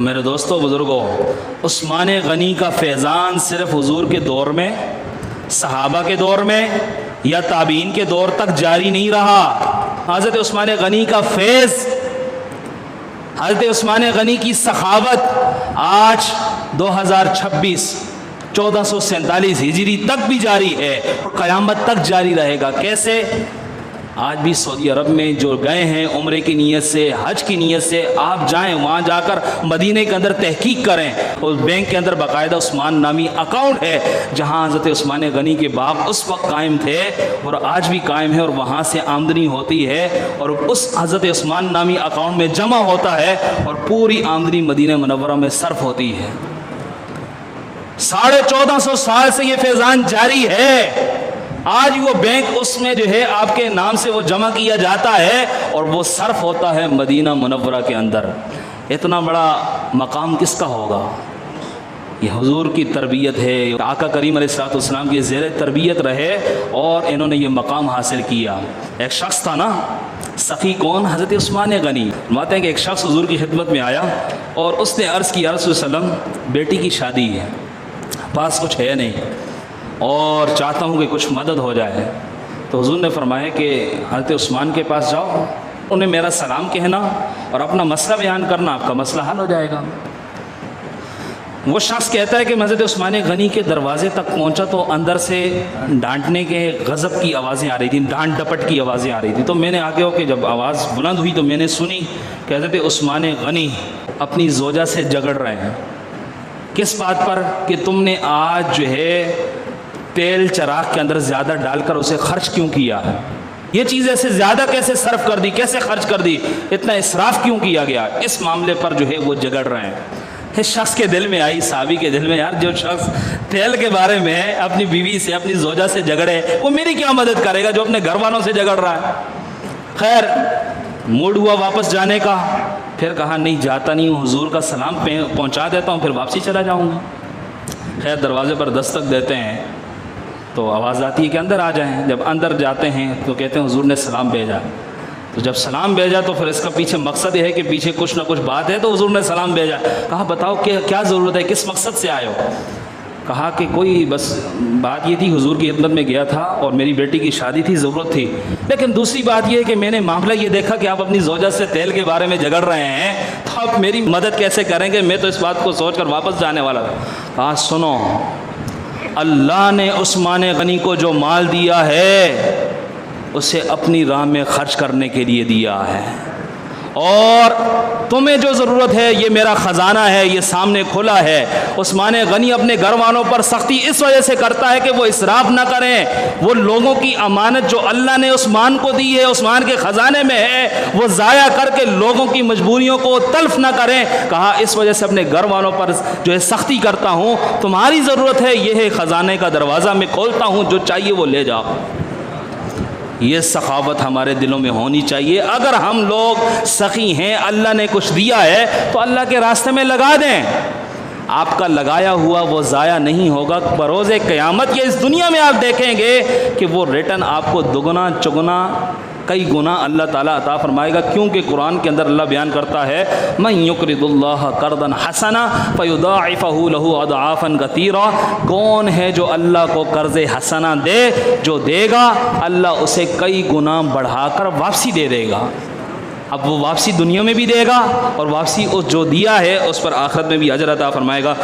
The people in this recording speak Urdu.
میرے دوستوں بزرگوں، عثمان غنی کا فیضان صرف حضور کے دور میں، صحابہ کے دور میں یا تابعین کے دور تک جاری نہیں رہا۔ حضرت عثمان غنی کا فیض، حضرت عثمان غنی کی سخاوت آج 2026 1447 ہجری تک بھی جاری ہے اور قیامت تک جاری رہے گا۔ کیسے؟ آج بھی سعودی عرب میں جو گئے ہیں عمرے کی نیت سے، حج کی نیت سے، آپ جائیں، وہاں جا کر مدینے کے اندر تحقیق کریں، اور بینک کے اندر باقاعدہ عثمان نامی اکاؤنٹ ہے جہاں حضرت عثمان غنی کے باغ اس وقت قائم تھے اور آج بھی قائم ہے، اور وہاں سے آمدنی ہوتی ہے اور اس حضرت عثمان نامی اکاؤنٹ میں جمع ہوتا ہے اور پوری آمدنی مدینہ منورہ میں صرف ہوتی ہے۔ 1450 سال سے یہ فیضان جاری ہے۔ آج وہ بینک اس میں جو ہے آپ کے نام سے وہ جمع کیا جاتا ہے اور وہ صرف ہوتا ہے مدینہ منورہ کے اندر۔ اتنا بڑا مقام کس کا ہوگا؟ یہ حضور کی تربیت ہے، آقا کریم علیہ الصلوۃ والسلام کی زیر تربیت رہے اور انہوں نے یہ مقام حاصل کیا۔ ایک شخص تھا نا، سخی کون؟ حضرت عثمان غنی۔ فرماتے ہیں کہ ایک شخص حضور کی خدمت میں آیا اور اس نے عرض کی، یا رسول اللہ علیہ وسلم بیٹی کی شادی ہے، پاس کچھ ہے نہیں اور چاہتا ہوں کہ کچھ مدد ہو جائے۔ تو حضور نے فرمایا کہ حضرت عثمان کے پاس جاؤ، انہیں میرا سلام کہنا اور اپنا مسئلہ بیان کرنا، آپ کا مسئلہ حل ہو جائے گا۔ وہ شخص کہتا ہے کہ میں حضرت عثمان غنی کے دروازے تک پہنچا تو اندر سے ڈانٹنے کے غضب کی آوازیں آ رہی تھیں، ڈانٹ ڈپٹ کی آوازیں آ رہی تھیں۔ تو میں نے آگے ہو کے جب آواز بلند ہوئی تو میں نے سنی کہ حضرت عثمان غنی اپنی زوجہ سے جھگڑ رہے ہیں۔ کس بات پر؟ کہ تم نے آج جو ہے تیل چراغ کے اندر زیادہ ڈال کر اسے خرچ کیوں کیا ہے؟ یہ چیز ایسے زیادہ کیسے صرف کر دی، کیسے خرچ کر دی، اتنا اسراف کیوں کیا گیا؟ اس معاملے پر جو ہے وہ جھگڑ رہے ہیں۔ اس شخص کے دل میں آئی، صحابی کے دل میں، یار جو شخص تیل کے بارے میں اپنی بیوی سے، اپنی زوجہ سے جھگڑے، وہ میری کیا مدد کرے گا جو اپنے گھر والوں سے جھگڑ رہا ہے؟ خیر موڈ ہوا واپس جانے کا، پھر کہا نہیں جاتا نہیں ہوں، حضور کا سلام پہنچا دیتا ہوں، پھر واپسی چلا جاؤں گا۔ خیر دروازے پر دستک دیتے ہیں تو آواز آتی ہے کہ اندر آ جائیں۔ جب اندر جاتے ہیں تو کہتے ہیں حضور نے سلام بھیجا۔ تو جب سلام بھیجا تو پھر اس کا پیچھے مقصد یہ ہے کہ پیچھے کچھ نہ کچھ بات ہے، تو حضور نے سلام بھیجا۔ کہا بتاؤ کہ کیا ضرورت ہے، کس مقصد سے آئے ہو؟ کہا کہ کوئی بس بات یہ تھی، حضور کی خدمت میں گیا تھا اور میری بیٹی کی شادی تھی، ضرورت تھی، لیکن دوسری بات یہ ہے کہ میں نے معاملہ یہ دیکھا کہ آپ اپنی زوجہ سے تیل کے بارے میں جھگڑ رہے ہیں، تو آپ میری مدد کیسے کریں گے؟ میں تو اس بات کو سوچ کر واپس جانے والا تھا۔ کہا سنو، اللہ نے عثمان غنی کو جو مال دیا ہے اسے اپنی راہ میں خرچ کرنے کے لیے دیا ہے، اور تمہیں جو ضرورت ہے یہ میرا خزانہ ہے، یہ سامنے کھلا ہے۔ عثمان غنی اپنے گھر والوں پر سختی اس وجہ سے کرتا ہے کہ وہ اسراف نہ کریں، وہ لوگوں کی امانت جو اللہ نے عثمان کو دی ہے، عثمان کے خزانے میں ہے، وہ ضائع کر کے لوگوں کی مجبوریوں کو تلف نہ کریں۔ کہا اس وجہ سے اپنے گھر والوں پر جو ہے سختی کرتا ہوں، تمہاری ضرورت ہے یہ ہے خزانے کا دروازہ میں کھولتا ہوں، جو چاہیے وہ لے جاؤ۔ یہ سخاوت ہمارے دلوں میں ہونی چاہیے۔ اگر ہم لوگ سخی ہیں، اللہ نے کچھ دیا ہے تو اللہ کے راستے میں لگا دیں، آپ کا لگایا ہوا وہ ضائع نہیں ہوگا۔ بروز قیامت یہ اس دنیا میں آپ دیکھیں گے کہ وہ ریٹرن آپ کو دگنا چگنا کئی گنا اللہ تعالیٰ عطا فرمائے گا، کیونکہ قرآن کے اندر اللہ بیان کرتا ہے من یقرض اللہ قرضا حسنا فیضاعفہ لہ اضعافا کثیرا، کون ہے جو اللہ کو قرض حسنا دے، جو دے گا اللہ اسے کئی گنا بڑھا کر واپسی دے دے گا۔ اب وہ واپسی دنیا میں بھی دے گا اور واپسی اس جو دیا ہے اس پر آخرت میں بھی اجر عطا فرمائے گا۔